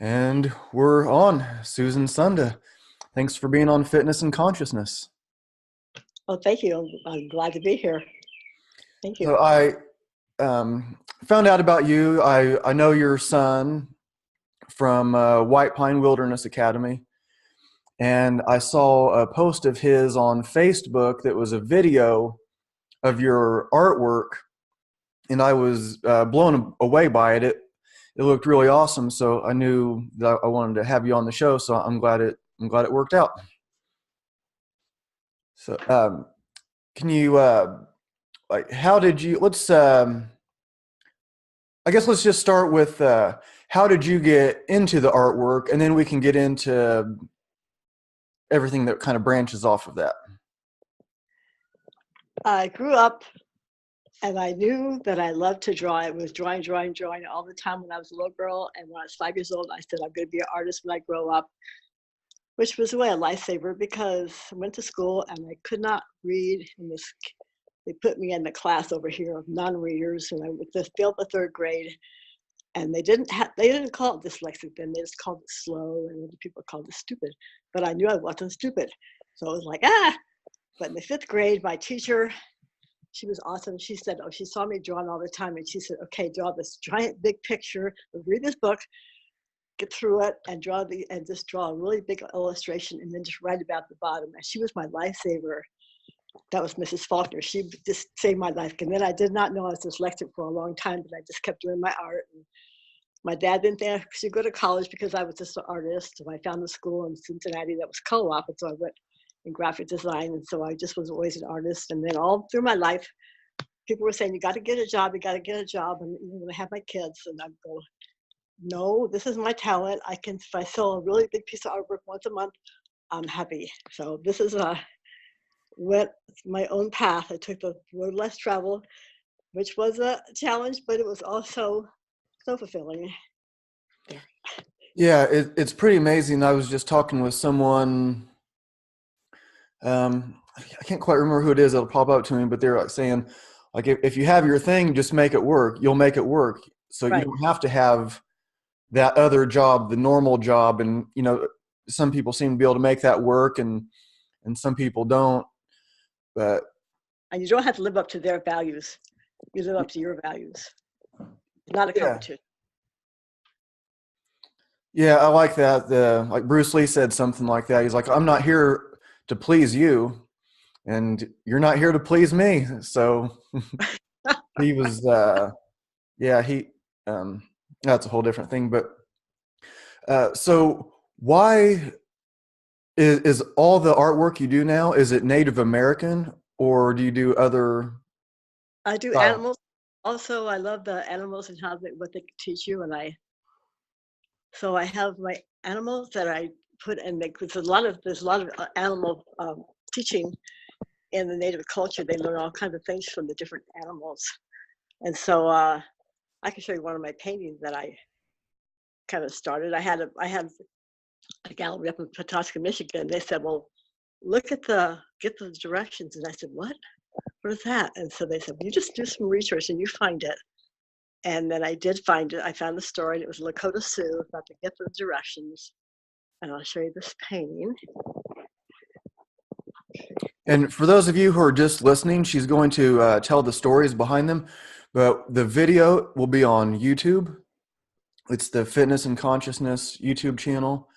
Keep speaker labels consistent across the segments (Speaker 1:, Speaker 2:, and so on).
Speaker 1: And we're on. Susan Sunda. Thanks for being on Fitness and Consciousness.
Speaker 2: Oh, thank you. I'm glad to be here. Thank you.
Speaker 1: So I found out about you. I know your son from White Pine Wilderness Academy, and I saw a post of his on Facebook that was a video of your artwork, and I was blown away by it. It looked really awesome, so I knew that I wanted to have you on the show. So I'm glad it worked out. So can you how did you I guess let's just start with how did you get into the artwork, and then we can get into everything that kind of branches off of that.
Speaker 2: I grew up and I knew that I loved to draw. I was drawing all the time when I was a little girl. And when I was 5 years old, I said, I'm going to be an artist when I grow up, which was really a lifesaver because I went to school and I could not read. They put me in the class over here of non-readers, and I just failed the third grade. And they didn't call it dyslexic then, they just called it slow, and other people called it stupid. But I knew I wasn't stupid. So I was like, But in the fifth grade, my teacher, she was awesome. She said, she saw me drawing all the time, and she said, okay, draw this giant big picture, read this book, get through it, and just draw a really big illustration, and then just write about the bottom. And she was my lifesaver. That was Mrs. Faulkner. She just saved my life. And then I did not know I was dyslexic for a long time, but I just kept doing my art. And my dad didn't think I should go to college because I was just an artist. So I found a school in Cincinnati that was co-op, and so I went in graphic design. And so I just was always an artist. And then all through my life, people were saying, you got to get a job, you got to get a job. And even when I have my kids, and I go, no, this is my talent. If I sell a really big piece of artwork once a month, I'm happy. So this is went my own path. I took the road less traveled, which was a challenge, but it was also so fulfilling.
Speaker 1: Yeah, it's pretty amazing. I was just talking with someone. I can't quite remember who it is. It'll pop up to me, but they're like saying, like, if you have your thing, just make it work. You'll make it work. So
Speaker 2: Right.
Speaker 1: you don't have to have that other job, the normal job. And some people seem to be able to make that work, and some people don't. But
Speaker 2: And you don't have to live up to their values. You live up to your values. Not a competition.
Speaker 1: Yeah, I like that. Like Bruce Lee said something like that. He's like, I'm not here to please you, and you're not here to please me. So he was, that's a whole different thing. But so why is all the artwork you do now, is it Native American, or do you do other?
Speaker 2: I do animals. Also, I love the animals and what they can teach you. So I have my animals that I put in. There's a lot of animal teaching in the Native culture. They learn all kinds of things from the different animals. And so I can show you one of my paintings that I kind of started. I had a gallery up in Petoskey, Michigan. They said, well, get the directions. And I said, what is that? And so they said, well, you just do some research and you find it. And then I did find it. I found the story, and it was Lakota Sioux, about to get the directions. And I'll show you this painting.
Speaker 1: And for those of you who are just listening, she's going to tell the stories behind them. But the video will be on YouTube. It's the Fitness and Consciousness YouTube channel.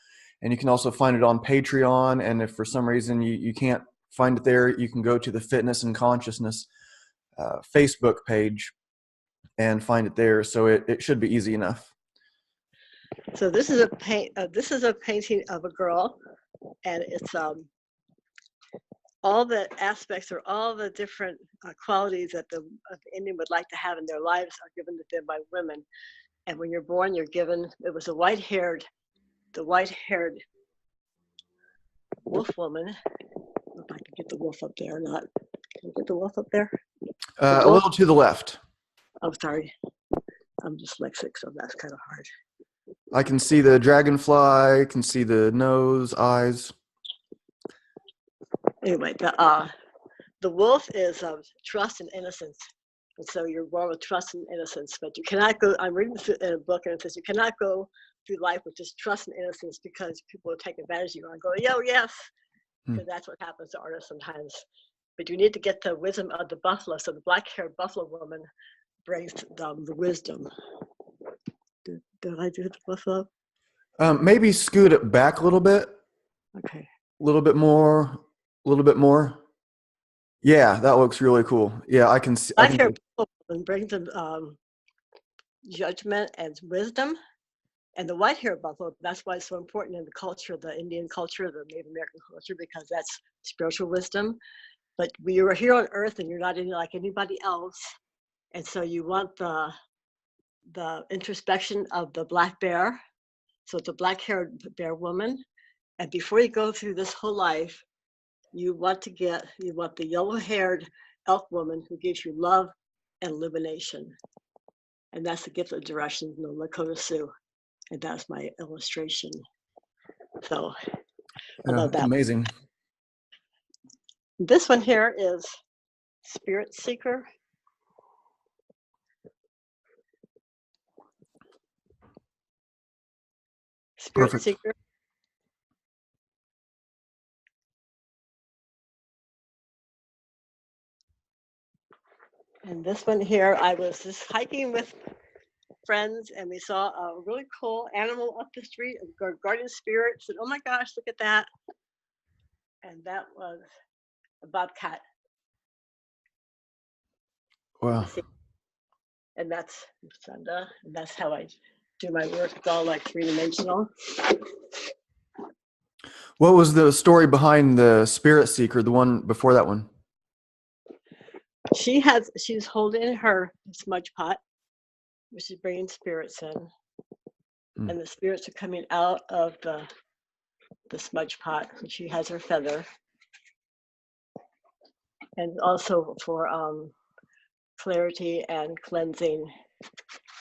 Speaker 1: And you can also find it on Patreon. And if for some reason you can't find it there, you can go to the Fitness and Consciousness Facebook page and find it there. So it should be easy enough.
Speaker 2: So this is a painting of a girl, and it's all the aspects or all the different qualities that the Indian would like to have in their lives are given to them by women. And when you're born, you're given. It was the white-haired wolf woman. If I can get the wolf up there or not. Can I get the wolf up there?
Speaker 1: A little to the left.
Speaker 2: Oh, sorry. I'm dyslexic, so that's kind of hard.
Speaker 1: I can see the dragonfly, can see the nose, eyes.
Speaker 2: Anyway, the wolf is trust and innocence. And so you're born with trust and innocence, but you cannot go, I'm reading in a book and it says you cannot go through life with just trust and innocence because people will take advantage of you and go, yo, yes,
Speaker 1: Hmm.
Speaker 2: because that's what happens to artists sometimes. But you need to get the wisdom of the buffalo. So the black-haired buffalo woman brings the wisdom. Did I do the buffalo?
Speaker 1: Maybe scoot it back a little bit,
Speaker 2: Okay.
Speaker 1: a little bit more, a little bit more. Yeah, that looks really cool. Yeah, I can see. I can.
Speaker 2: Black-haired buffalo woman brings them judgment and wisdom. And the white-haired buffalo, that's why it's so important in the culture, the Indian culture, the Native American culture, because that's spiritual wisdom. But you are here on earth and you're not like anybody else. And so you want the introspection of the black bear. So it's a black-haired bear woman. And before you go through this whole life, you want the yellow-haired elk woman who gives you love and illumination. And that's the gift of direction in the Lakota Sioux. And that's my illustration. So I
Speaker 1: Yeah,
Speaker 2: love
Speaker 1: that's
Speaker 2: that.
Speaker 1: amazing.
Speaker 2: This one here is Spirit Seeker. Spirit
Speaker 1: Perfect.
Speaker 2: Seeker. And this one here, I was just hiking with friends and we saw a really cool animal up the street, a guardian spirit. Said, oh my gosh, look at that. And that was a bobcat.
Speaker 1: Wow.
Speaker 2: And that's Sunda. And that's how I do my work. It's all like three-dimensional.
Speaker 1: What was the story behind the Spirit Seeker, the one before that one?
Speaker 2: She's holding her smudge pot, which is bringing spirits in.
Speaker 1: Mm.
Speaker 2: And the spirits are coming out of the smudge pot. And she has her feather. And also for clarity and cleansing.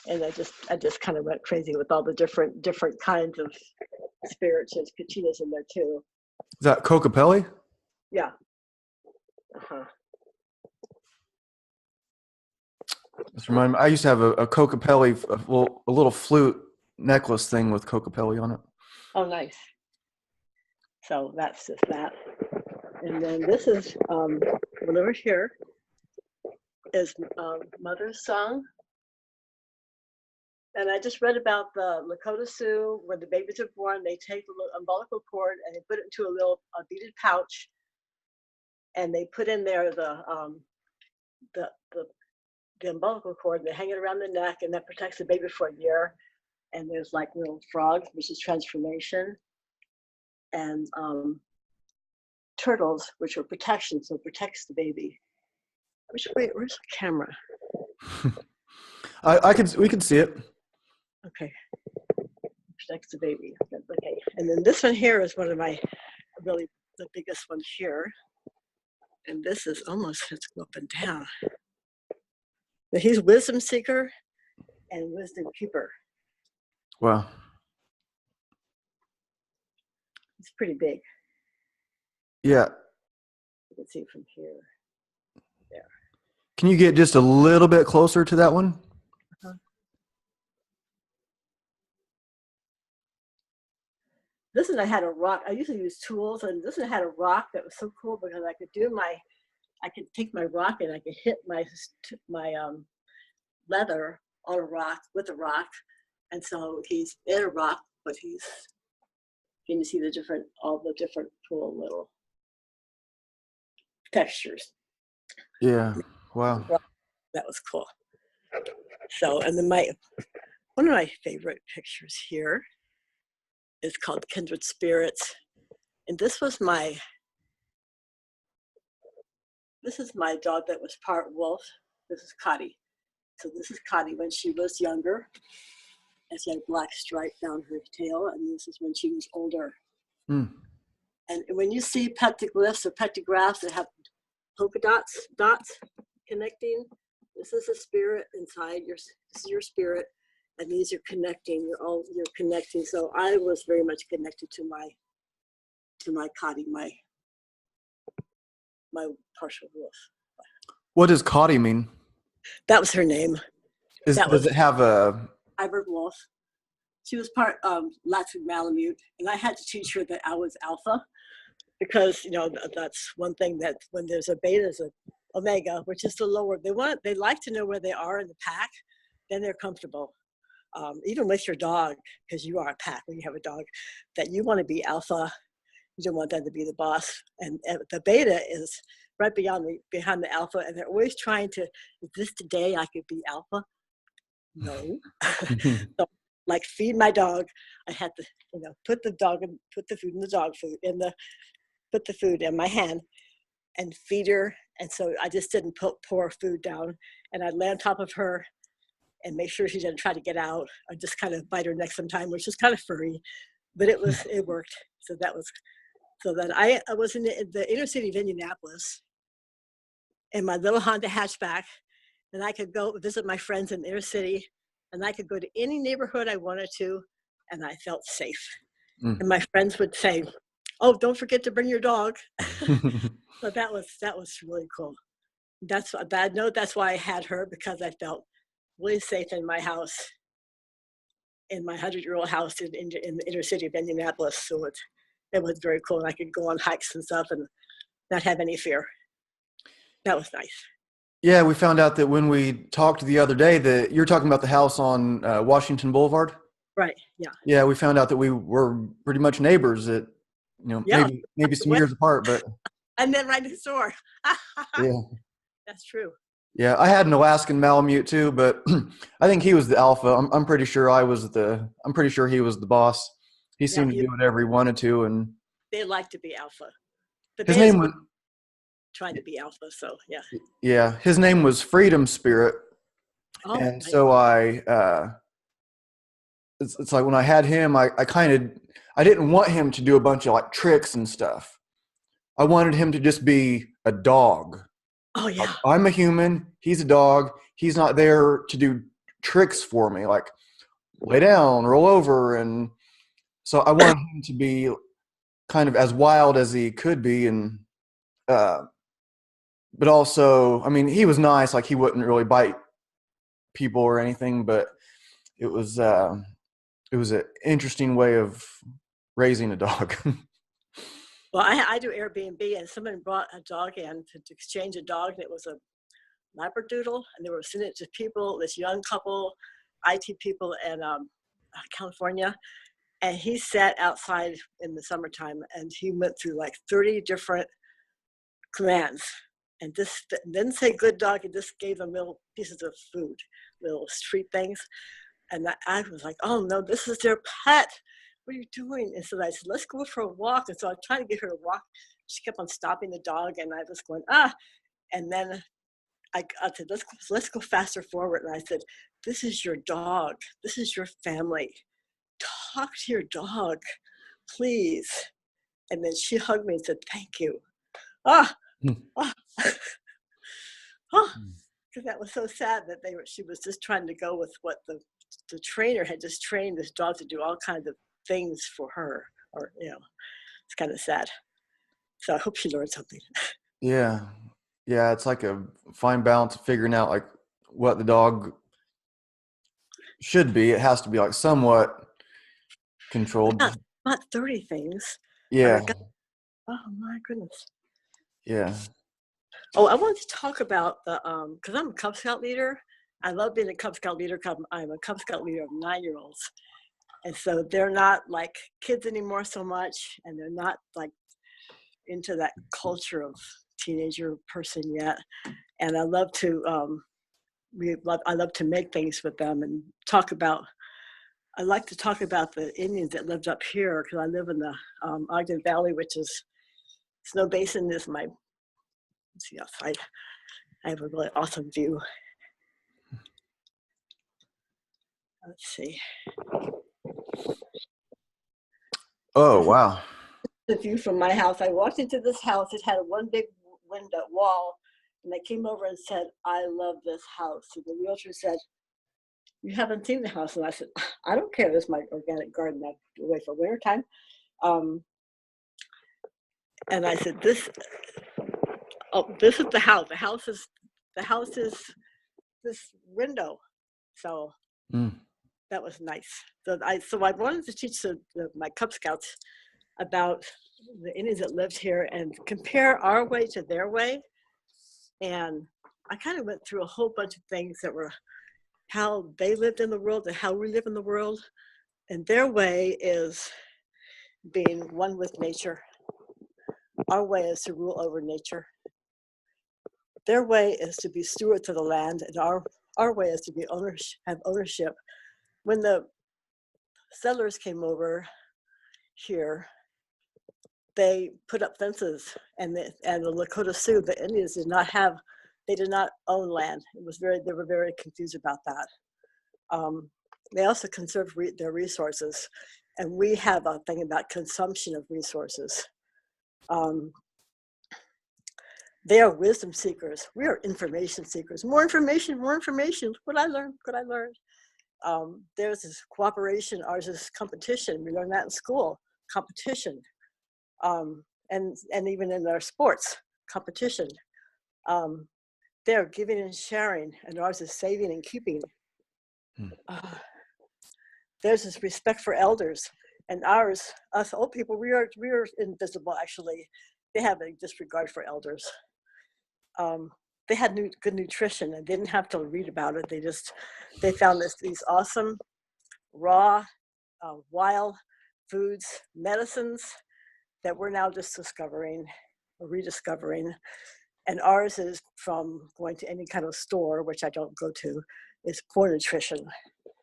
Speaker 2: And I just kind of went crazy with all the different kinds of spirits. There's Kachina's in there too.
Speaker 1: Is that Kokopelli?
Speaker 2: Yeah. Uh-huh.
Speaker 1: Just remind me. I used to have a Kokopelli, a little flute necklace thing with Kokopelli on it.
Speaker 2: Oh, nice. So that's just that. And then this is one over here is Mother's Song. And I just read about the Lakota Sioux, when the babies are born, they take the umbilical cord and they put it into a beaded pouch, and they put in there the umbilical cord, and they hang it around the neck, and that protects the baby for a year. And there's like little frogs, which is transformation, and turtles, which are protection, so it protects the baby. Where's the camera?
Speaker 1: We can see it.
Speaker 2: Okay. Protects the baby. Okay. And then this one here is one of my really the biggest one here. And this is almost, let's go up and down. But he's wisdom seeker and wisdom keeper.
Speaker 1: Wow.
Speaker 2: It's pretty big.
Speaker 1: Yeah.
Speaker 2: You can see from here. There.
Speaker 1: Can you get just a little bit closer to that one?
Speaker 2: Uh-huh. This one I had a rock. I usually use tools, and this one had a rock that was so cool because I could take my rock and I could hit my leather on a rock with a rock. And so he's in a rock, but can you see all the different cool little textures?
Speaker 1: Yeah. Wow.
Speaker 2: That was cool. So, and then one of my favorite pictures here is called Kindred Spirits. And this is my dog that was part wolf. This is Cotty. So this is Cotty when she was younger. And she had a black stripe down her tail. And this is when she was older.
Speaker 1: Mm.
Speaker 2: And when you see petroglyphs or petrographs that have polka dots connecting, this is a spirit inside this is your spirit, and these are connecting. You're connecting. So I was very much connected to my Cotty, my partial wolf.
Speaker 1: What does Cotty mean?
Speaker 2: That was her name. That
Speaker 1: Does
Speaker 2: was
Speaker 1: it have a?
Speaker 2: Hybrid Wolf. She was part Latvian Malamute, and I had to teach her that I was alpha because that's one thing that when there's a beta, there's a omega, which is the lower. They like to know where they are in the pack, then they're comfortable. Even with your dog, because you are a pack when you have a dog, that you want to be alpha. You don't want them to be the boss. And the beta is right behind the alpha, and they're always trying to. Is this today I could be alpha? No. So, like feed my dog, I had to, put the food in the dog food put the food in my hand and feed her. And so I just didn't pour food down, and I'd lay on top of her and make sure she didn't try to get out. I just kind of bite her neck sometime, which is kind of furry, but it worked. So that I was in the inner city of Indianapolis in my little Honda hatchback, and I could go visit my friends in the inner city, and I could go to any neighborhood I wanted to, and I felt safe.
Speaker 1: Mm.
Speaker 2: And my friends would say, "Oh, don't forget to bring your dog." So that was really cool. That's a bad note. That's why I had her, because I felt really safe in my house, in my 100-year-old house in the inner city of Indianapolis. So it was very cool, and I could go on hikes and stuff and not have any fear. That was nice.
Speaker 1: Yeah, we found out that when we talked the other day that you're talking about the house on Washington Boulevard.
Speaker 2: Right. Yeah.
Speaker 1: Yeah, we found out that we were pretty much neighbors at,
Speaker 2: Yeah.
Speaker 1: maybe some years apart, but
Speaker 2: And then right next door.
Speaker 1: yeah.
Speaker 2: That's true.
Speaker 1: Yeah, I had an Alaskan Malamute too, but I think he was the alpha. I'm pretty sure I'm pretty sure he was the boss. He
Speaker 2: Yeah.
Speaker 1: seemed to do whatever he wanted to, and
Speaker 2: They like to be alpha. The
Speaker 1: his
Speaker 2: betas
Speaker 1: name
Speaker 2: were
Speaker 1: was
Speaker 2: trying to be alpha. So yeah.
Speaker 1: yeah, his name was Freedom Spirit,
Speaker 2: Oh,
Speaker 1: and
Speaker 2: nice.
Speaker 1: so it's like when I had him, I didn't want him to do a bunch of like tricks and stuff. I wanted him to just be a dog.
Speaker 2: Oh
Speaker 1: Like,
Speaker 2: yeah.
Speaker 1: I'm a human. He's a dog. He's not there to do tricks for me, like lay down, roll over. And so I wanted him to be kind of as wild as he could be. And, but also, I mean, he was nice. Like he wouldn't really bite people or anything, but it was, it was an interesting way of raising a dog.
Speaker 2: Well, I do Airbnb, and someone brought a dog in to exchange a dog, and it was a Labradoodle, and they were sending it to people, this young couple, IT people in California. And he sat outside in the summertime, and he went through like 30 different commands, and just didn't say good dog. He just gave them little pieces of food, little street things. And I was like, oh no, this is their pet. What are you doing? And so I said, let's go for a walk. And so I was trying to get her to walk. She kept on stopping the dog, and I was going, ah. And then I said, let's go faster forward. And I said, this is your dog. This is your family. Talk to your dog, please. And then she hugged me and said, thank you. Ah, ah. Oh, because that was so sad that she was just trying to go with what the trainer had just trained this dog to do all kinds of things for her, or it's kind of sad. So I hope she learned something.
Speaker 1: Yeah. Yeah, it's like a fine balance of figuring out like what the dog should be. It has to be like somewhat controlled.
Speaker 2: Not 30 things.
Speaker 1: Yeah.
Speaker 2: Oh my goodness.
Speaker 1: Yeah.
Speaker 2: Oh, I wanted to talk about the because I'm a Cub Scout leader. I love being a Cub Scout leader because I'm a Cub Scout leader of 9-year-olds. And so they're not like kids anymore so much, and they're not like into that culture of teenager person yet. And I love to I love to make things with them and talk about. I like to talk about the Indians that lived up here, because I live in the Ogden Valley, which is Snow Basin is my. Let's see outside. I have a really awesome view. Let's see.
Speaker 1: Oh, wow.
Speaker 2: The view from my house. I walked into this house. It had one big window wall, and I came over and said, I love this house. And the realtor said, you haven't seen the house. And I said, I don't care. This is my organic garden. I do it for winter time. And I said, this is the house. The house is this window. So
Speaker 1: Mm.
Speaker 2: that was nice. So I wanted to teach my Cub Scouts about the Indians that lived here and compare our way to their way. And I kind of went through a whole bunch of things that were how they lived in the world and how we live in the world. And their way is being one with nature. Our way is to rule over nature. Their way is to be stewards of the land, and our way is to be have ownership. When the settlers came over here, they put up fences, and the Lakota Sioux, the Indians, they did not own land. They were very confused about that. They also conserved their resources, and we have a thing about consumption of resources. They are wisdom seekers. We are information seekers. More information, more information. What I learned, what I learned. There's this cooperation, ours is competition. We learn that in school, competition. And even in our sports, competition. They're giving and sharing, and ours is saving and keeping. There's this respect for elders, and us old people, we are invisible actually. They have a disregard for elders. They had good nutrition and didn't have to read about it. They found these awesome raw, wild foods, medicines that we're now just discovering or rediscovering. And ours is from going to any kind of store, which I don't go to, is poor nutrition.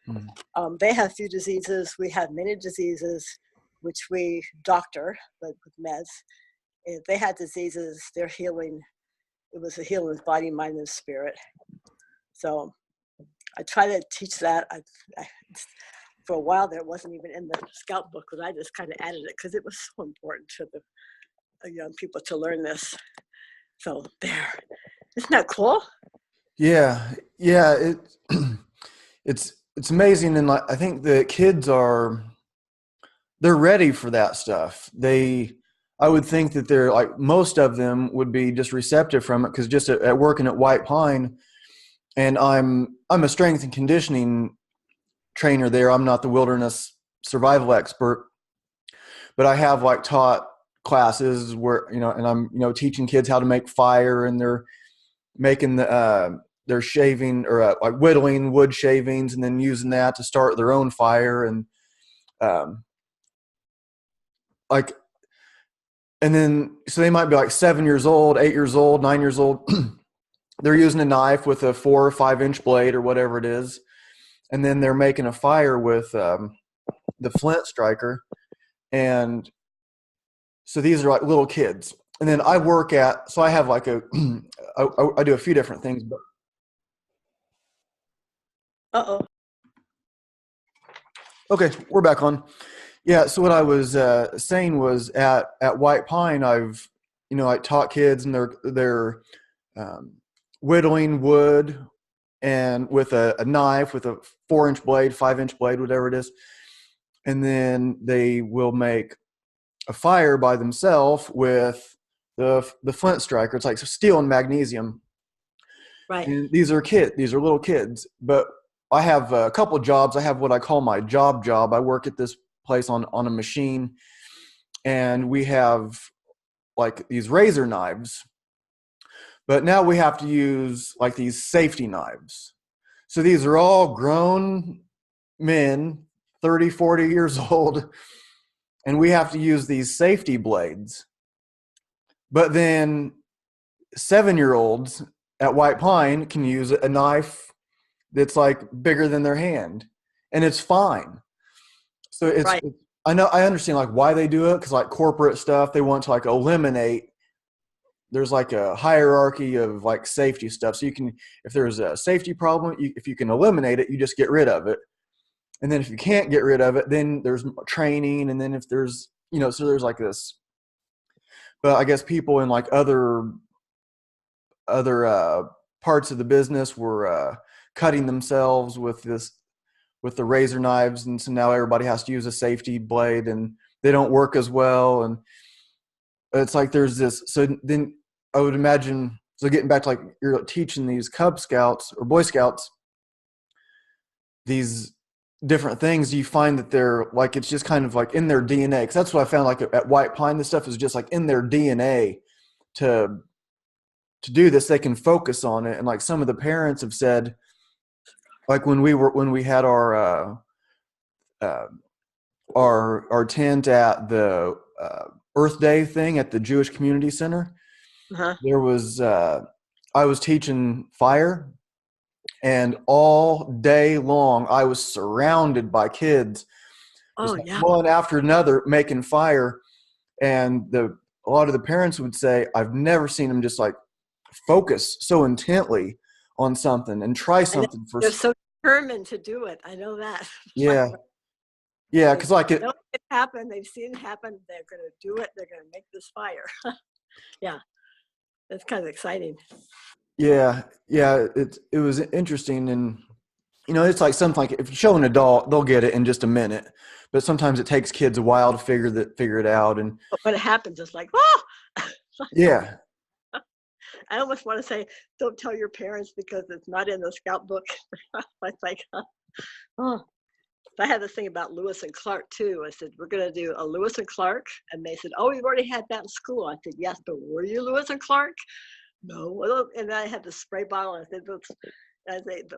Speaker 2: Mm. They have few diseases. We have many diseases, which we doctor, but with meds. If they had diseases, they're healing. It was a healing of body, mind, and spirit. So I try to teach that. For a while there, it wasn't even in the scout book, but I just kind of added it because it was so important to the young people to learn this. So there, isn't that cool?
Speaker 1: Yeah. It's amazing, and I think the kids they're ready for that stuff. I would think that they're like most of them would be just receptive from it because just at working at White Pine, and I'm a strength and conditioning trainer there. I'm not the wilderness survival expert, but I have like taught classes where and I'm teaching kids how to make fire, and they're making they're shaving or like whittling wood shavings and then using that to start their own fire, and and then so they might be like 7 years old, 8 years old, 9 years old. They're using a knife with a 4 or 5 inch blade or whatever it is, and then they're making a fire with the flint striker. And so these are like little kids. And then I have like I do a few different things. But okay, we're back on. Yeah, so what I was saying was at White Pine, I've I taught kids, and they're whittling wood and with a knife with a 4 inch blade, 5 inch blade, whatever it is, and then they will make a fire by themselves with the flint striker. It's like steel and magnesium.
Speaker 2: Right.
Speaker 1: And these are little kids. But I have a couple of jobs. I have what I call my job. I work at this place on a machine, and we have like these razor knives, but now we have to use like these safety knives. So these are all grown men, 30, 40 years old, and we have to use these safety blades. But then 7-year-olds at White Pine can use a knife that's like bigger than their hand, and it's fine. So I understand like why they do it, because like corporate stuff, they want to like eliminate. There's like a hierarchy of like safety stuff. So if there's a safety problem, if you can eliminate it, you just get rid of it. And then if you can't get rid of it, then there's training. And then if there's, so there's like this. But I guess people in like other parts of the business were cutting themselves with the razor knives, and so now everybody has to use a safety blade, and they don't work as well. And it's like there's this. So then I would imagine. So getting back to like you're teaching these Cub Scouts or Boy Scouts these different things, you find that they're like it's just kind of like in their DNA. Because that's what I found like at White Pine. This stuff is just like in their DNA to do this. They can focus on it, and like some of the parents have said, like when we had uh, our tent at the Earth Day thing at the Jewish Community Center.
Speaker 2: Uh-huh.
Speaker 1: There was I was teaching fire, and all day long I was surrounded by kids,
Speaker 2: Oh
Speaker 1: just like
Speaker 2: yeah.
Speaker 1: one after another making fire. And a lot of the parents would say, I've never seen them just like focus so intently on something and try
Speaker 2: I know
Speaker 1: something for.
Speaker 2: they're so determined to do it. I know that.
Speaker 1: Yeah, yeah,
Speaker 2: They
Speaker 1: because like it.
Speaker 2: know it happen. They've seen it happen. They're going to do it. They're going to make this fire. Yeah, that's kind of exciting.
Speaker 1: Yeah, yeah, it was interesting. And it's like something like if you show an adult, they'll get it in just a minute, but sometimes it takes kids a while to figure it out. And
Speaker 2: But when it happens, it's like, oh,
Speaker 1: yeah,
Speaker 2: I almost want to say, don't tell your parents because it's not in the scout book. It's like, oh. I had this thing about Lewis and Clark too. I said, we're going to do a Lewis and Clark. And they said, oh, we've already had that in school. I said, yes, but were you Lewis and Clark? No. Well, and I had the spray bottle. And I said,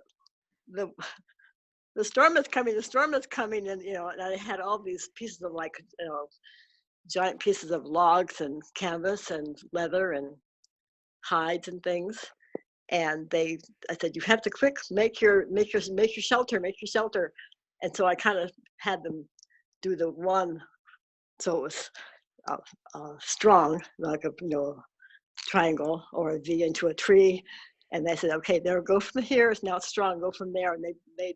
Speaker 2: the, the storm is coming. The storm is coming. And, and I had all these pieces of like, giant pieces of logs and canvas and leather and hides and things. And I said, you have to quick make your shelter, make your shelter. And so I kind of had them do the one, so it was strong, like a triangle or a V into a tree. And they said, okay, there, go from here. It's now strong. Go from there. And and made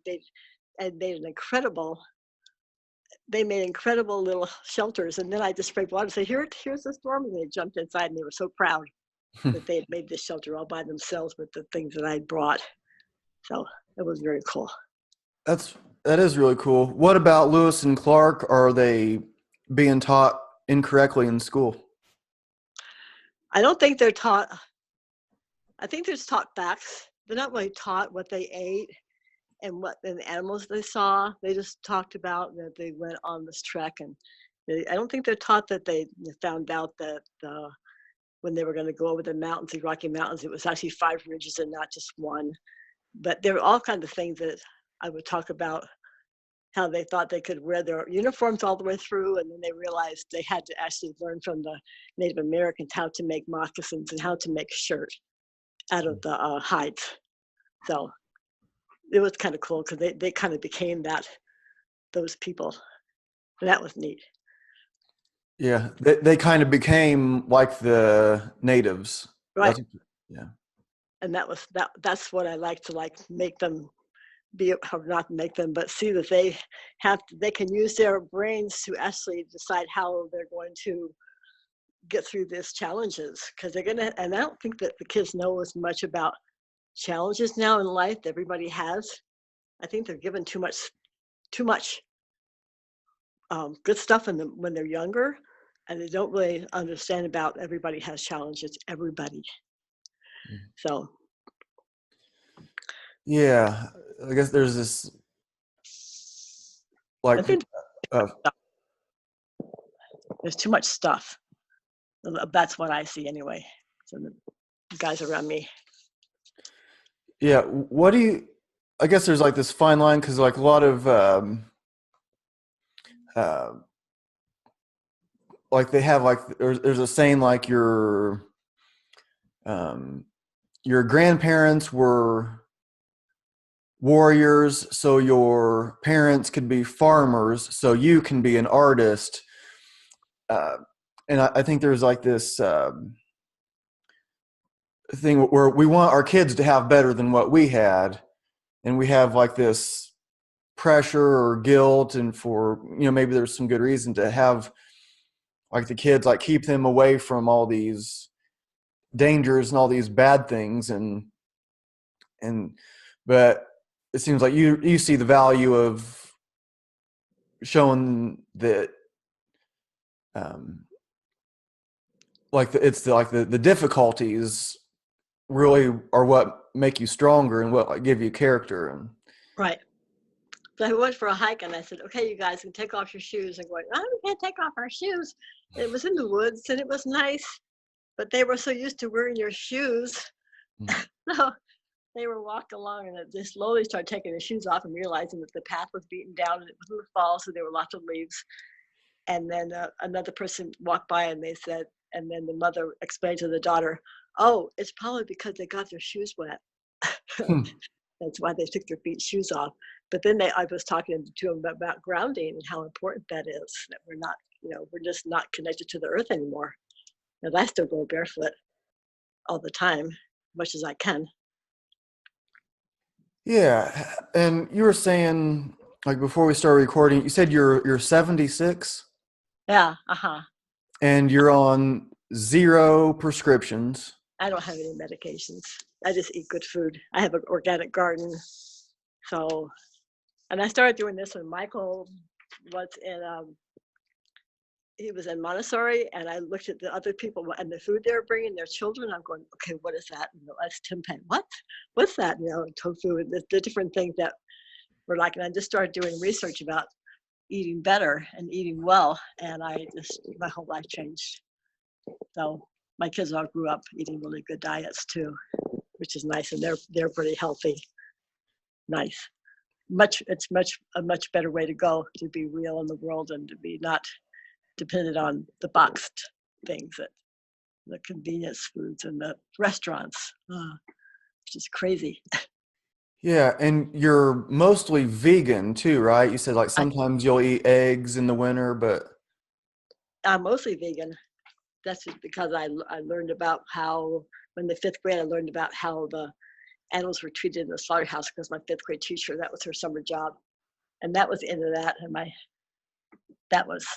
Speaker 2: they made incredible little shelters. And then I just sprayed water and said, here's the storm. And they jumped inside and they were so proud that they had made this shelter all by themselves with the things that I brought. So it was very cool.
Speaker 1: that is really cool. What about Lewis and Clark? Are they being taught incorrectly in school?
Speaker 2: I don't think they're taught. I think they're just taught facts. They're not really taught what they ate and what the animals they saw. They just talked about that they went on this trek, and I don't think they're taught that they found out that when they were going to go over the mountains, the Rocky Mountains, it was actually 5 ridges and not just one. But there were all kinds of things that I would talk about, how they thought they could wear their uniforms all the way through, and then they realized they had to actually learn from the Native Americans how to make moccasins and how to make shirt out of the hides. So it was kind of cool because they kind of became those people. And that was neat.
Speaker 1: Yeah, they kind of became like the natives.
Speaker 2: Right.
Speaker 1: That's yeah.
Speaker 2: And that's what I like to make them be, or not make them, but see that they can use their brains to actually decide how they're going to get through these challenges, because they're gonna, and I don't think that the kids know as much about challenges now in life that everybody has. I think they're given too much good stuff in them when they're younger, and they don't really understand about everybody has challenges. Everybody. So
Speaker 1: Yeah, I guess there's this
Speaker 2: I
Speaker 1: like
Speaker 2: think
Speaker 1: uh,
Speaker 2: there's too much stuff. That's what I see anyway. So the guys around me.
Speaker 1: yeah. What do you? I guess there's like this fine line because like a lot of uh, like they have like there's a saying like um, your grandparents were warriors, so your parents could be farmers, so you can be an artist. Uh, and I think there's like this thing where we want our kids to have better than what we had, and we have like this pressure or guilt, and for maybe there's some good reason to have like the kids like keep them away from all these dangers and all these bad things, and but it seems like you see the value of showing that um like it's the difficulties really are what make you stronger and what like give you character. And
Speaker 2: Right. So I went for a hike and I said, okay, you guys can take off your shoes. And going, oh, we can't take off our shoes. It was in the woods and it was nice, but they were so used to wearing your shoes. So they were walking along and they slowly started taking their shoes off and realizing that the path was beaten down and it was in the fall, so there were lots of leaves. And then another person walked by and they said, and then the mother explained to the daughter, oh, it's probably because they got their shoes wet. That's why they took their feet shoes off. But then I was talking to them about grounding and how important that is, that we're not, we're just not connected to the earth anymore. And I still go barefoot all the time, much as I can.
Speaker 1: Yeah, and you were saying like before we started recording, you said you're 76
Speaker 2: Yeah, uh-huh.
Speaker 1: and you're on zero prescriptions.
Speaker 2: I don't have any medications. I just eat good food. I have an organic garden. So, and I started doing this when Michael was in, he was in Montessori, and I looked at the other people and the food they were bringing their children. I'm going, okay, what is that? That's tempeh. What's that? Tofu and the different things that were like. And I just started doing research about eating better and eating well, and my whole life changed. So my kids all grew up eating really good diets too, which is nice, and they're pretty healthy. Nice. It's a much better way to go, to be real in the world and to be not dependent on the boxed things, that the convenience foods and the restaurants, which is crazy.
Speaker 1: Yeah, and you're mostly vegan too, right? You said like
Speaker 2: I,
Speaker 1: sometimes you'll eat eggs in the winter, but
Speaker 2: I'm mostly vegan. That's just because I learned about how, in the fifth grade, I learned about how the animals were treated in the slaughterhouse, because my fifth grade teacher, that was her summer job. And that was the end of that. And that was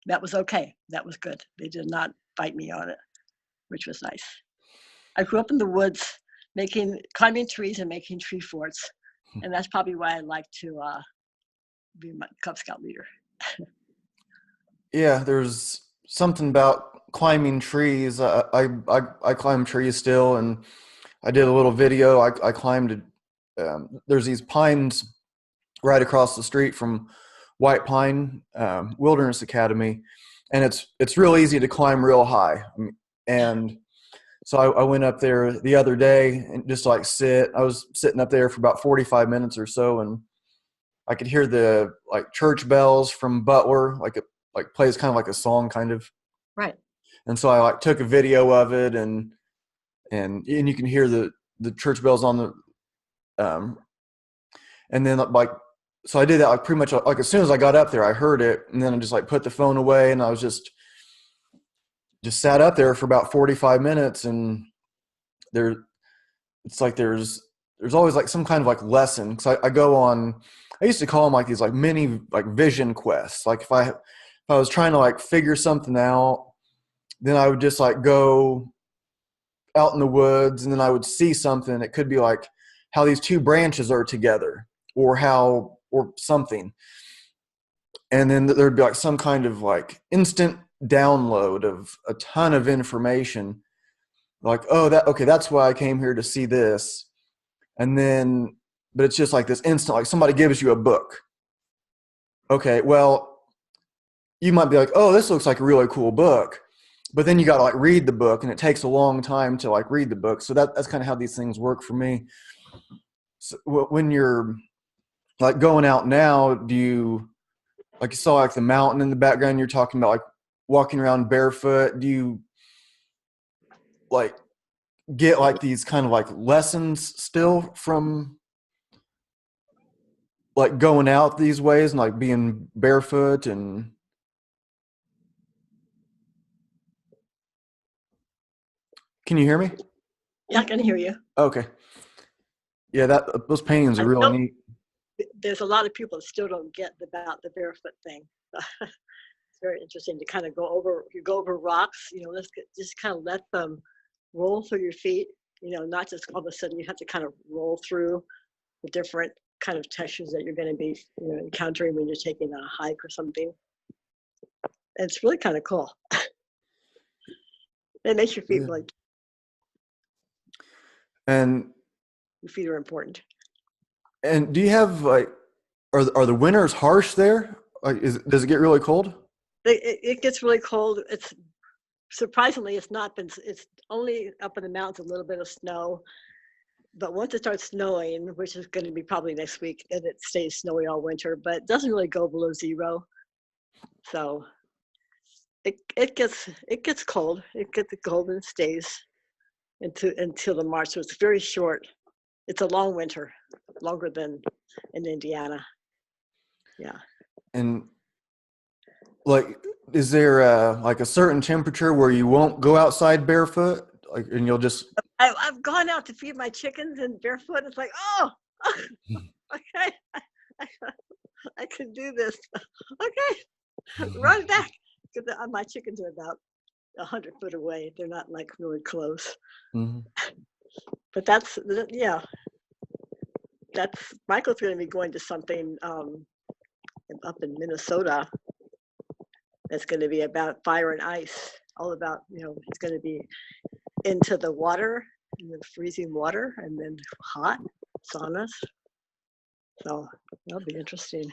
Speaker 2: that was okay. That was good. They did not bite me on it, which was nice. I grew up in the woods, climbing trees and making tree forts, and that's probably why I like to be my Cub Scout leader.
Speaker 1: yeah, there's something about climbing trees. I climb trees still, and I did a little video. I climbed. There's these pines right across the street from White Pine Wilderness Academy, and it's real easy to climb real high. And so I went up there the other day and just like sit. I was sitting up there for about 45 minutes or so, and I could hear the like church bells from Butler, like it like plays kind of like a song kind of.
Speaker 2: Right.
Speaker 1: And so I like took a video of it, and you can hear the church bells on the and then like so I did that like pretty much like as soon as I got up there I heard it, and then I just like put the phone away and I was just sat up there for about 45 minutes, and there it's like there's always like some kind of like lesson, because I go on, I used to call them like these like mini like vision quests. Like if I was trying to like figure something out, then I would just like go out in the woods, and then I would see something. It could be like how these two branches are together, or something, and then there'd be like some kind of like instant download of a ton of information, like, oh, that okay, that's why I came here to see this. And then but it's just like this instant, like somebody gives you a book. Okay, well, you might be like, oh, this looks like a really cool book, but then you got to like read the book, and it takes a long time to like read the book. So that's kind of how these things work for me. So when you're like going out now, do you, like you saw like the mountain in the background, you're talking about like walking around barefoot, do you like get like these kind of like lessons still from like going out these ways and like being barefoot? And can you hear me?
Speaker 2: Yeah, I can hear you.
Speaker 1: Okay. Yeah, that those paintings are
Speaker 2: I
Speaker 1: really
Speaker 2: still,
Speaker 1: neat.
Speaker 2: there's a lot of people that still don't get about the barefoot thing. It's very interesting to kind of go over rocks, just kind of let them roll through your feet, not just all of a sudden you have to kind of roll through the different kind of textures that you're going to be, encountering when you're taking a hike or something. And it's really kind of cool. It makes your feet
Speaker 1: Yeah.
Speaker 2: really
Speaker 1: And
Speaker 2: Your feet are important.
Speaker 1: do you have like, are the winters harsh there? Like, does it get really cold?
Speaker 2: It gets really cold. It's surprisingly, it's not been. It's only up in the mountains a little bit of snow. But once it starts snowing, which is going to be probably next week, and it stays snowy all winter, but it doesn't really go below 0. So it gets cold. It gets cold and stays until the March. So it's very short. It's a long winter, longer than in Indiana. Yeah.
Speaker 1: And like, is there like a certain temperature where you won't go outside barefoot? Like, and you'll just.
Speaker 2: I've gone out to feed my chickens and barefoot. It's like, oh, okay, I can do this. Okay, run back. Because my chickens are about 100 foot away. They're not like really close.
Speaker 1: Mm-hmm.
Speaker 2: But that's, yeah, that's, Michael's going to be going to something up in Minnesota that's going to be about fire and ice, all about, it's going to be into the water, in the freezing water, and then hot saunas. So that'll be interesting.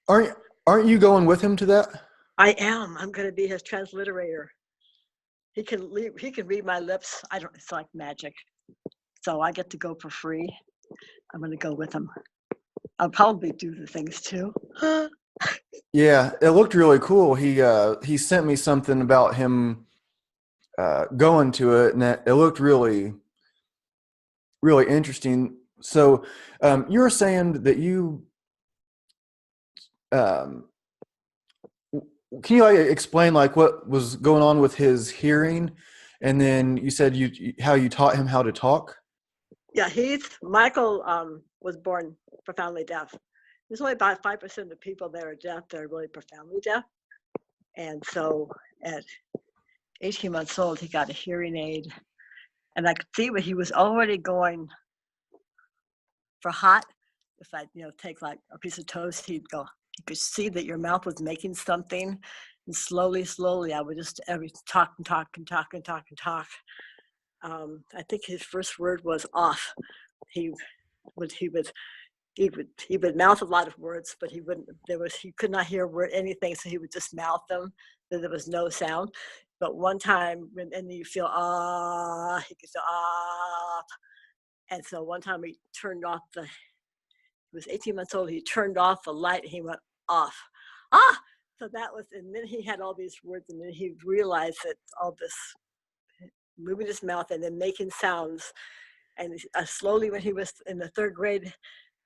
Speaker 1: Aren't you going with him to that?
Speaker 2: I am. I'm going to be his transliterator. He can read my lips. It's like magic. So I get to go for free. I'm going to go with him. I'll probably do the things too.
Speaker 1: Yeah, it looked really cool. He sent me something about him going to it, and it looked really, really interesting. So you were saying that you can you like explain like what was going on with his hearing, and then you said how you taught him how to talk.
Speaker 2: Yeah, Michael was born profoundly deaf. There's only about 5% of the people that are deaf that are really profoundly deaf. And so at 18 months old, he got a hearing aid. And I could see when he was already going for hot. If I, take like a piece of toast, he'd go, you could see that your mouth was making something. And slowly, I would just talk and talk and talk and talk and talk. I think his first word was off. He would mouth a lot of words, but he could not hear anything, so he would just mouth them. Then there was no sound. But one time, and you feel he could say ah, and so one time he turned off he was 18 months old. He turned off the light. And he went off. Ah, so that was, and then he had all these words, and then he realized that all this moving his mouth and then making sounds, and slowly when he was in the 3rd grade.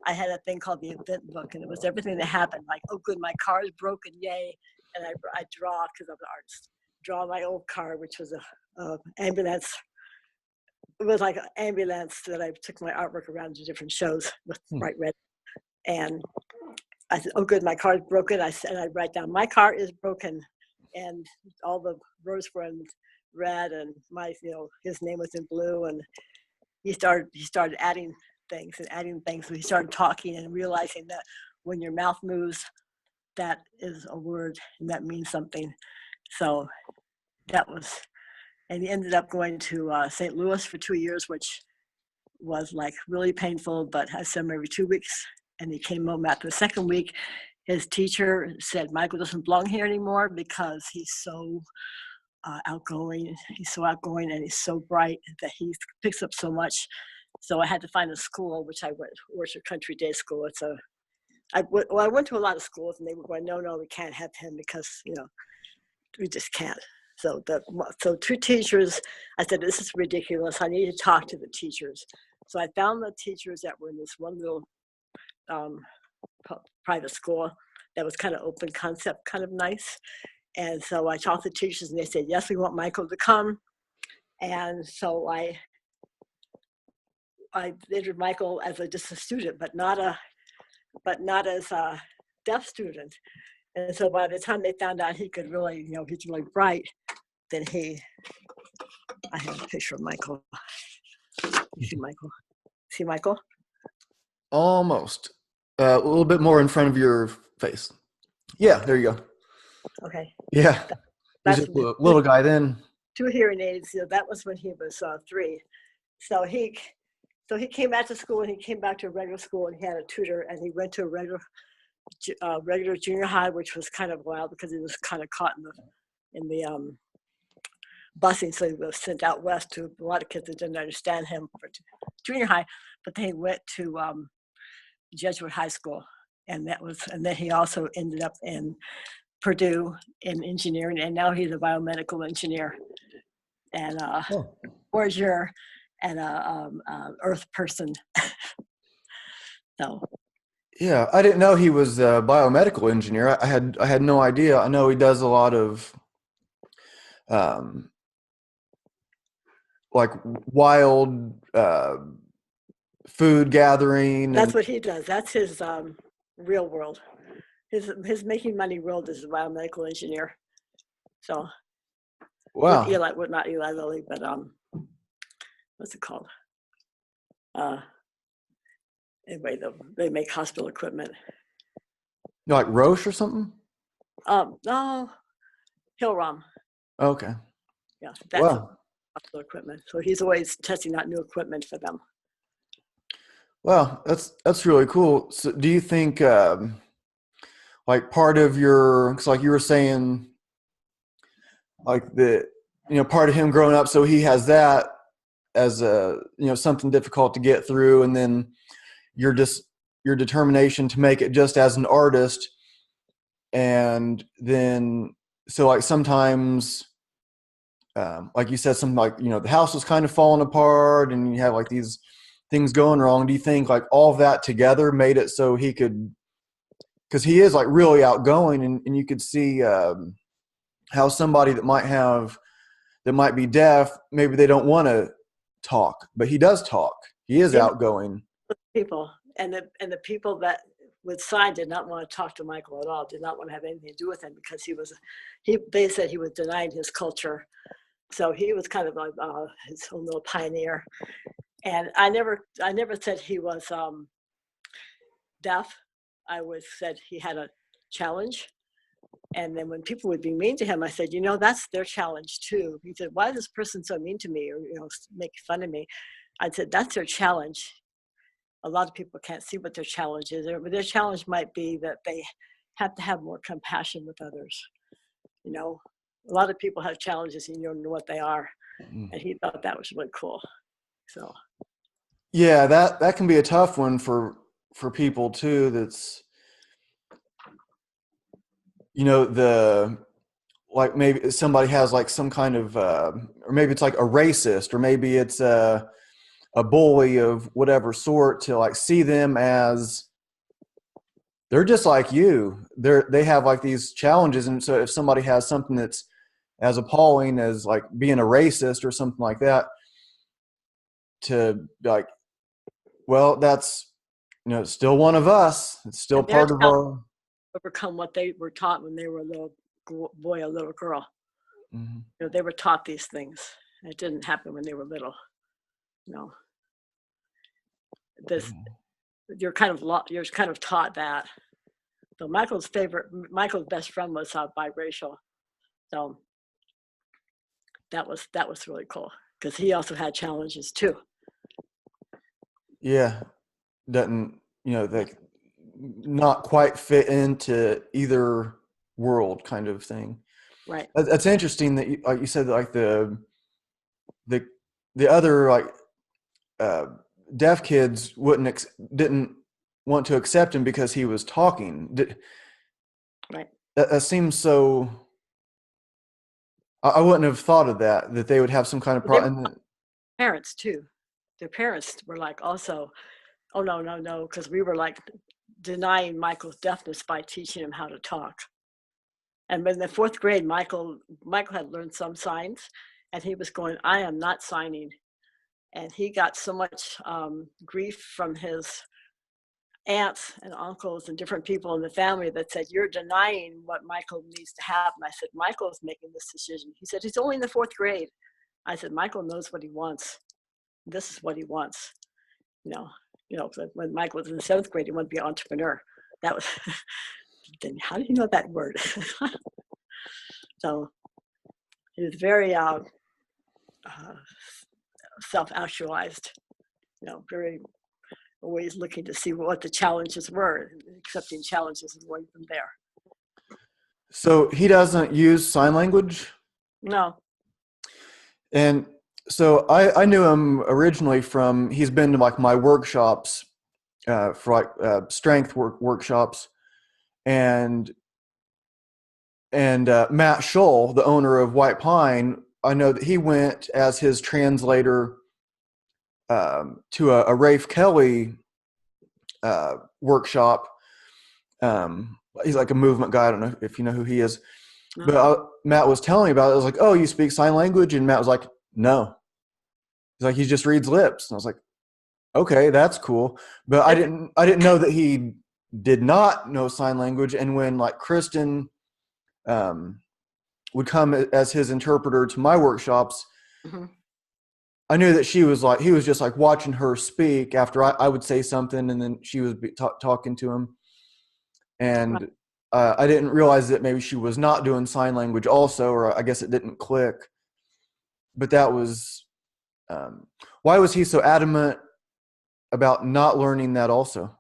Speaker 2: I had a thing called the event book, and it was everything that happened. Like, oh, good, my car is broken, yay! And I draw, because I'm an artist. Draw my old car, which was a ambulance. It was like an ambulance that I took my artwork around to different shows with bright red. And I said, oh, good, my car is broken. I write down, my car is broken, and all the rows were in red, and his name was in blue, and he started adding things. So he started talking and realizing that when your mouth moves, that is a word and that means something. So that was, and he ended up going to St. Louis for 2 years, which was like really painful, but I saw him every 2 weeks. And he came home after the 2nd week. His teacher said, Michael doesn't belong here anymore because he's so outgoing. He's so outgoing and he's so bright that he picks up so much. So I had to find a school, which I went, Worcester Country Day School. I went to a lot of schools, and they were going, no, we can't have him because, we just can't. So 2 teachers, I said, this is ridiculous. I need to talk to the teachers. So I found the teachers that were in this one little private school that was kind of open concept, kind of nice. And so I talked to the teachers, and they said, yes, we want Michael to come. And so I entered Michael as just a student, but not as a deaf student. And so by the time they found out he could really, he's really bright, then I have a picture of Michael. You see Michael? See Michael?
Speaker 1: Almost. A little bit more in front of your face. Yeah, there you go.
Speaker 2: Okay.
Speaker 1: Yeah. That's a little guy then.
Speaker 2: 2 hearing aids. That was when he was 3. So he So he came back to school, and he came back to a regular school, and he had a tutor, and he went to a regular junior high, which was kind of wild because he was kind of caught in the busing, so he was sent out west to a lot of kids that didn't understand him for junior high, but then he went to Jesuit high school, and then he also ended up in Purdue in engineering, and now he's a biomedical engineer and
Speaker 1: Oh.
Speaker 2: voyager and Earth person. So
Speaker 1: Yeah, I didn't know he was a biomedical engineer. I had no idea. I know he does a lot of um, like wild food gathering
Speaker 2: that's
Speaker 1: and
Speaker 2: what he does. That's his real world. His making money world is a biomedical engineer. So with
Speaker 1: wow.
Speaker 2: Eli, well, not Eli Lilly, but what's it called? Anyway, they make hospital equipment.
Speaker 1: Like Roche or something?
Speaker 2: No, Hillrom.
Speaker 1: Okay.
Speaker 2: Yeah, that's a
Speaker 1: Wow.
Speaker 2: hospital equipment. So he's always testing out new equipment for them.
Speaker 1: Wow, that's really cool. So do you think like part of your, cause like you were saying, like part of him growing up, so he has that as a, something difficult to get through, and then your just your determination to make it just as an artist, and then so like sometimes like you said, something like the house was kind of falling apart and you have like these things going wrong. Do you think like all of that together made it so he could, because he is like really outgoing, and you could see how somebody that might be deaf, maybe they don't want to talk, but he does talk. He is
Speaker 2: They know
Speaker 1: outgoing.
Speaker 2: people, and the people that would sign did not want to talk to Michael at all. Did not want to have anything to do with him because they said he was denying his culture. So he was kind of like his own little pioneer. And I never said he was deaf. I always said he had a challenge. And then when people would be mean to him, I said, that's their challenge too. He said, why is this person so mean to me, or make fun of me? I said, that's their challenge. A lot of people can't see what their challenge is. But their challenge might be that they have to have more compassion with others. A lot of people have challenges and you don't know what they are. And he thought that was really cool. So
Speaker 1: Yeah, that can be a tough one for people too. That's the like maybe somebody has like some kind of or maybe it's like a racist, or maybe it's a bully of whatever sort, to like see them as they're just like you. They have like these challenges, and so if somebody has something that's as appalling as like being a racist or something like that, to be like, well, that's still one of us. It's still
Speaker 2: and their
Speaker 1: part of
Speaker 2: challenge
Speaker 1: our.
Speaker 2: overcome what they were taught when they were a little boy, a little girl.
Speaker 1: Mhm.
Speaker 2: They were taught these things. It didn't happen when they were little. No, this you're kind of taught that. So Michael's best friend was biracial. So that was really cool because he also had challenges too.
Speaker 1: Yeah, doesn't like not quite fit into either world kind of thing.
Speaker 2: Right.
Speaker 1: That's interesting that like you said that like the the other like uh, deaf kids didn't want to accept him because he was talking.
Speaker 2: Right.
Speaker 1: That seems so. I wouldn't have thought of that they would have some kind of
Speaker 2: Well, they were
Speaker 1: problem.
Speaker 2: parents too. Their parents were like also, oh no, because we were like denying Michael's deafness by teaching him how to talk. And in the fourth grade, Michael had learned some signs, and he was going, I am not signing. And he got so much grief from his aunts and uncles and different people in the family that said, you're denying what Michael needs to have. And I said, Michael's making this decision. He said, he's only in the fourth grade. I said, Michael knows what he wants. This is what he wants. When Michael was in the seventh grade, he wanted to be an entrepreneur. That was, then how do you know that word? So he was very self-actualized. very always looking to see what the challenges were, accepting challenges and going from there.
Speaker 1: So he doesn't use sign language?
Speaker 2: No.
Speaker 1: And so I knew him originally from, he's been to like my workshops, for like strength workshops. And Matt Scholl, the owner of White Pine, I know that he went as his translator to a Rafe Kelly workshop. He's like a movement guy. I don't know if you know who he is, but Matt was telling me about it. I was like, "Oh, you speak sign language?" And Matt was like, "No." He's like, "He just reads lips." And I was like, "Okay, that's cool." But I didn't know that he did not know sign language. And when like Kristen would come as his interpreter to my workshops,
Speaker 2: Mm-hmm.
Speaker 1: I knew that he was just like watching her speak after I would say something, and then she would be talking to him. And
Speaker 2: Right.
Speaker 1: I didn't realize that maybe she was not doing sign language also, or I guess it didn't click. But that was, why was he so adamant about not learning that also?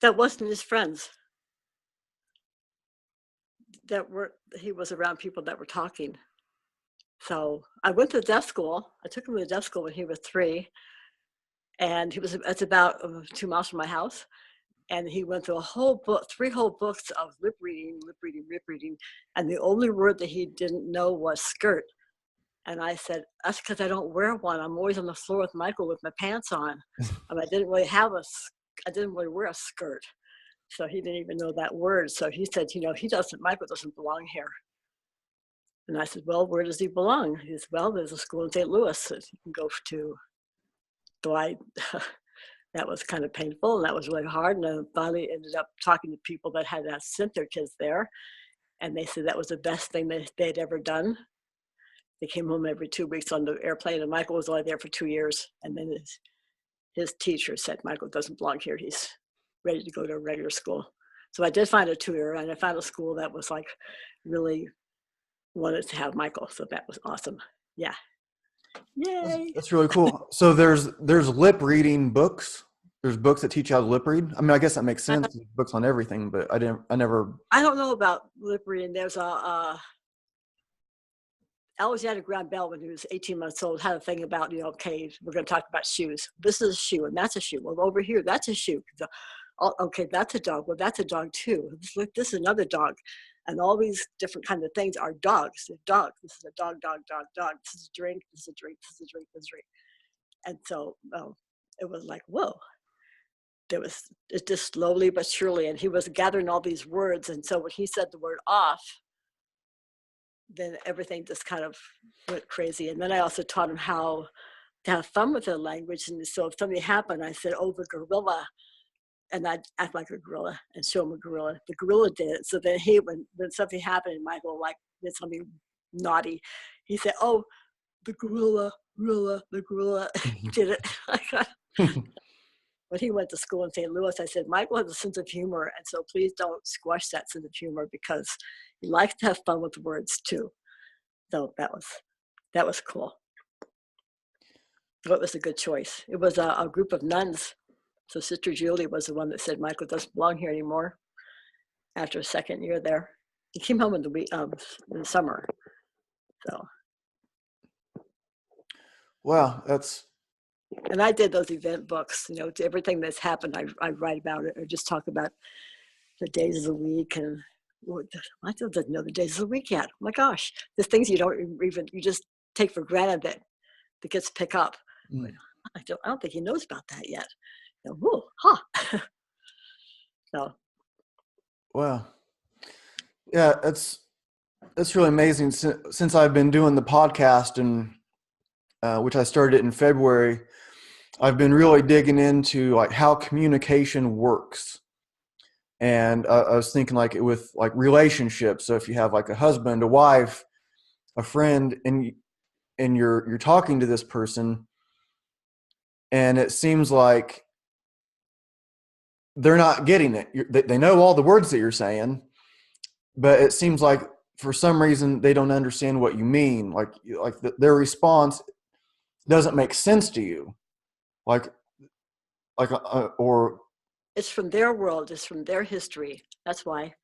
Speaker 2: That wasn't his friends. He was around people that were talking. So I went to deaf school. I took him to deaf school when he was 3, and it's about 2 miles from my house. And he went through a whole book, 3 whole books of lip reading, and the only word that he didn't know was skirt. And I said, "That's because I don't wear one. I'm always on the floor with Michael with my pants on. I didn't really wear a skirt." So he didn't even know that word. So he said, Michael doesn't belong here. And I said, "Well, where does he belong?" He said, "Well, there's a school in St. Louis that he can go to." So that was kind of painful, and that was really hard. And I finally ended up talking to people that had sent their kids there. And they said that was the best thing that they'd ever done. They came home every 2 weeks on the airplane, and Michael was only there for 2 years. And then his teacher said, "Michael doesn't belong here. He's ready to go to a regular school." So I did find a tutor, and I found a school that was like really wanted to have Michael. So that was awesome. Yeah. Yay.
Speaker 1: That's really cool. So there's lip reading books. There's books that teach you how to lip read. I mean, I guess that makes sense. There's books on everything, but I never.
Speaker 2: I don't know about lip reading. There's Alexander Graham Bell, when he was 18 months old, had a thing about, okay, we're going to talk about shoes. This is a shoe, and that's a shoe. Well, over here, that's a shoe. Okay, that's a dog. Well, that's a dog too. This is another dog. And all these different kinds of things are dogs. They're dogs. This is a dog, dog, dog, dog. This is a drink. This is a drink. This is a drink. This is a drink. And so it was like, whoa. It just slowly but surely. And he was gathering all these words. And so when he said the word off, then everything just kind of went crazy. And then I also taught him how to have fun with the language. And so if something happened, I said, "Oh, the gorilla." And I'd act like a gorilla and show him a gorilla. The gorilla did it. So then when something happened and Michael did something naughty, he said, "Oh, the gorilla, the gorilla." He did it. When he went to school in St. Louis, I said, "Michael has a sense of humor, and so please don't squash that sense of humor, because he likes to have fun with words too." So that was cool. It was a good choice. It was a group of nuns. So Sister Julie was the one that said Michael doesn't belong here anymore after a second year there. He came home in the summer. So.
Speaker 1: Wow,
Speaker 2: And I did those event books, to everything that's happened. I write about it, or just talk about the days of the week. And I still didn't know the days of the week yet. Oh my gosh, there's things you just take for granted that the kids pick up.
Speaker 1: mm.
Speaker 2: I don't think he knows about that yet. Whoa, huh. So.
Speaker 1: Wow. Yeah, that's really amazing. Since I've been doing the podcast, and which I started in February, I've been really digging into like how communication works. And I was thinking like with like relationships. So if you have like a husband, a wife, a friend, and you're talking to this person, and it seems like they're not getting it. They know all the words that you're saying, but it seems like for some reason they don't understand what you mean. Like their response doesn't make sense to you. like or
Speaker 2: It's from their world. It's from their history. That's why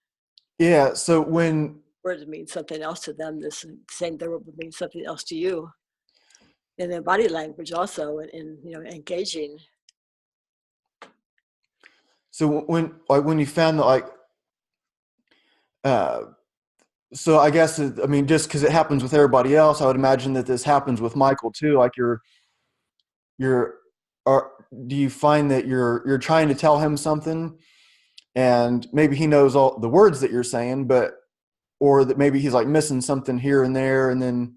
Speaker 1: yeah. So when
Speaker 2: words mean something else to them. This saying their word would mean something else to you. In their body language, also, in engaging.
Speaker 1: so when you found that uh so I guess I mean, just because it happens with everybody else, I would imagine that this happens with Michael too. Like you're are do you find that you're trying to tell him something, and maybe he knows all the words that you're saying, but or that maybe he's like missing something here and there, and then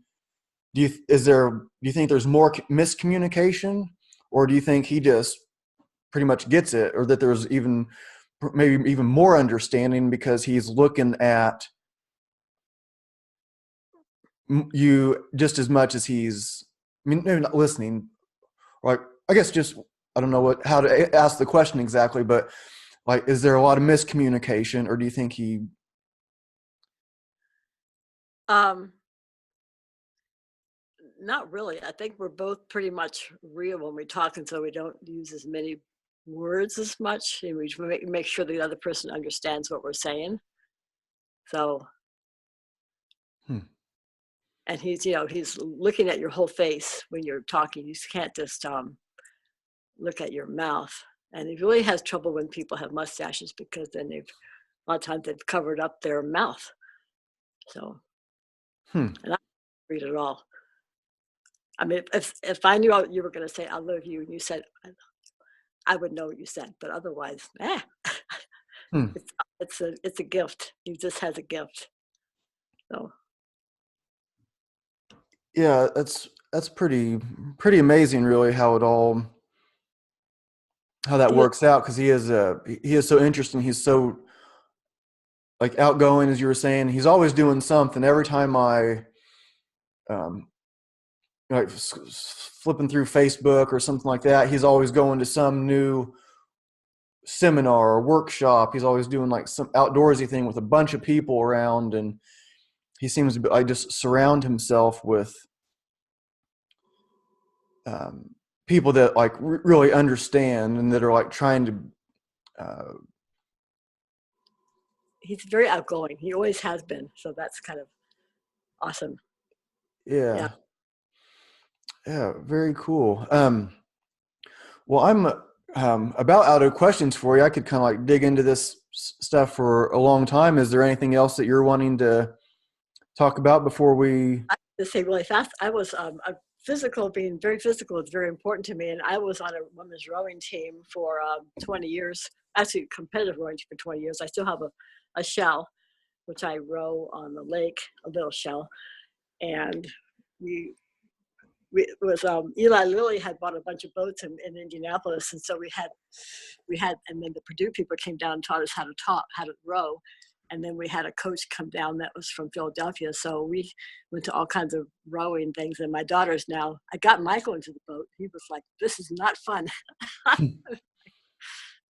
Speaker 1: do you think there's more miscommunication, or do you think he just pretty much gets it, or that there's even maybe even more understanding because he's looking at you just as much as he's, I mean, maybe not listening, like I guess just I don't know how to ask the question exactly, but like, is there a lot of miscommunication, or do you think he?
Speaker 2: Um, Not really. I think we're both pretty much real when we talk, and so we don't use as many words as much, and we make sure the other person understands what we're saying. So,
Speaker 1: Hmm,
Speaker 2: and he's looking at your whole face when you're talking. You can't just look at your mouth. And he really has trouble when people have mustaches because then a lot of times they've covered up their mouth. So,
Speaker 1: hmm,
Speaker 2: and I don't read it all. I mean, if I knew you were going to say "I love you" and you said I would know what you said, but otherwise,
Speaker 1: hmm.
Speaker 2: it's it's a gift. He just has a gift. So
Speaker 1: Yeah, that's pretty amazing, really, how that
Speaker 2: do you
Speaker 1: works out, because he is so interesting. He's so like outgoing, as you were saying. He's always doing something. Every time I um, like flipping through Facebook or something like that, he's always going to some new seminar or workshop. He's always doing like some outdoorsy thing with a bunch of people around, and he seems to be, like, just surround himself with um, people that like really understand and that are like trying to.
Speaker 2: he's very outgoing. He always has been. So that's kind of awesome. Yeah.
Speaker 1: Yeah, yeah, very cool. Well, I'm about out of questions for you. I could kind of like dig into this stuff for a long time. Is there anything else that you're wanting to talk about before we?
Speaker 2: I have to say really fast. I was a physical, being very physical is very important to me. And I was on a women's rowing team for 20 years, actually competitive rowing team for 20 years. I still have a shell, which I row on the lake, a little shell. And we, it was Eli Lilly had bought a bunch of boats in Indianapolis. And so and then the Purdue people came down and taught us how to row. And then we had a coach come down that was from Philadelphia. So we went to all kinds of rowing things. And my daughter's now, I got Michael into the boat. He was like, this is not fun.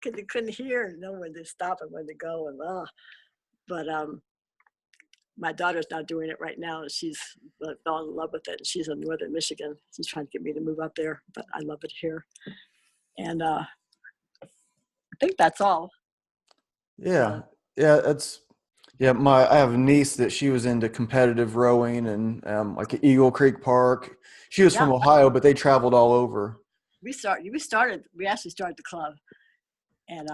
Speaker 2: Because he couldn't hear, know when to stop and when to go. But my daughter's now doing it right now. And she's fell in love with it. And she's in northern Michigan. She's trying to get me to move up there. But I love it here. And I think that's all.
Speaker 1: Yeah,
Speaker 2: So,
Speaker 1: yeah, that's yeah. I have a niece that she was into competitive rowing and like at Eagle Creek Park. She was
Speaker 2: yeah,
Speaker 1: from Ohio, but they traveled all over.
Speaker 2: we actually started the club. And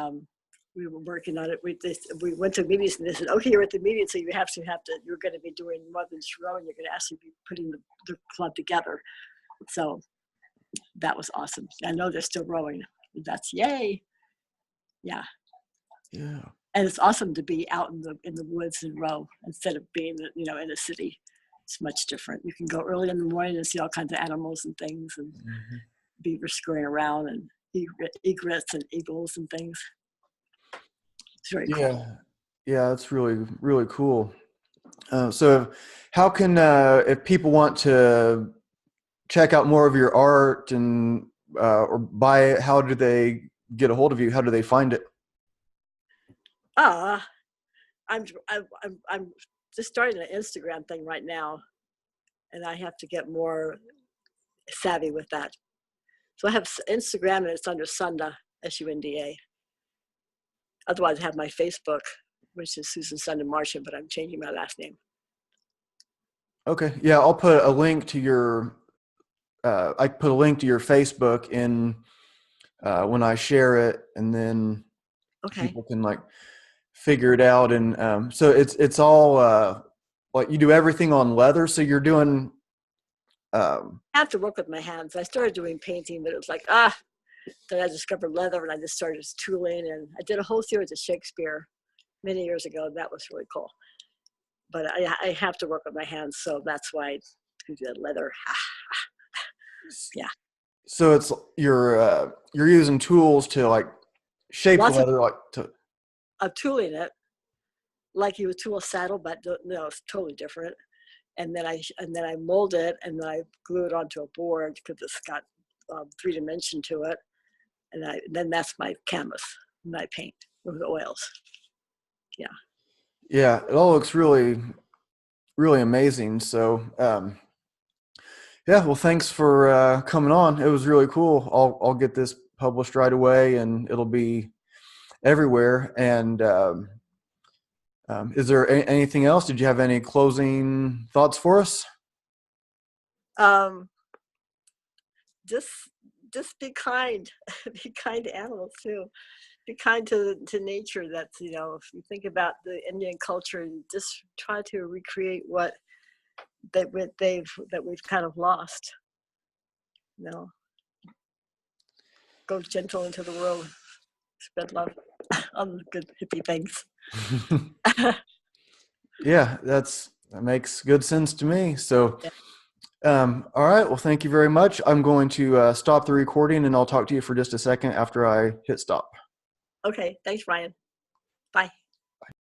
Speaker 2: we were working on it. We went to meetings and they said, okay, you're at the meeting, so you're going to be doing more than just rowing. You're going to actually be putting the club together. So that was awesome. I know they're still rowing. That's yay. Yeah.
Speaker 1: Yeah,
Speaker 2: And it's awesome to be out in the woods and row instead of being, in a city. It's much different. You can go early in the morning and see all kinds of animals and things and
Speaker 1: hmm,
Speaker 2: beavers scurrying around and egrets and eagles and things. It's very cool.
Speaker 1: yeah, yeah. That's really cool. So, how can if people want to check out more of your art and or buy it, how do they get a hold of you? How do they find it?
Speaker 2: Ah, I'm just starting an Instagram thing right now, and I have to get more savvy with that. So I have Instagram, and it's under Sunda, Sunda. Otherwise, I have my Facebook, which is Susan Sunda Martian, but I'm changing my last name.
Speaker 1: Okay. Yeah, I'll put a link to your I put a link to your Facebook in when I share it, and then
Speaker 2: Okay.
Speaker 1: people can like figure it out. And so it's all like you do everything on leather. So you're doing.
Speaker 2: I have to work with my hands. I started doing painting, but it was like, then I discovered leather, and I just started tooling. And I did a whole series of Shakespeare many years ago. And that was really cool. But I have to work with my hands, so that's why I do the leather. Yeah.
Speaker 1: So it's you're using tools to like shape the
Speaker 2: Lots
Speaker 1: leather like to.
Speaker 2: of tooling it, like you would tool a saddle, but no, it's totally different. And then I mold it, and then I glue it onto a board because it's got 3 dimension to it. And then that's my canvas, and I paint with the oils. Yeah.
Speaker 1: Yeah, it all looks really really amazing. So yeah, well, thanks for coming on. It was really cool. I'll get this published right away, and it'll be everywhere. And is there anything else? Did you have any closing thoughts for us?
Speaker 2: Um, just just be kind. Be kind to animals too. Be kind to nature. That's, if you think about the Indian culture, and just try to recreate what that we've kind of lost. You know, go gentle into the world, spread love, all the good hippie things.
Speaker 1: Yeah, that makes good sense to me. So,
Speaker 2: Yeah.
Speaker 1: all right. Well, thank you very much. I'm going to stop the recording, and I'll talk to you for just a second after I hit stop.
Speaker 2: Okay, thanks, Ryan. Bye.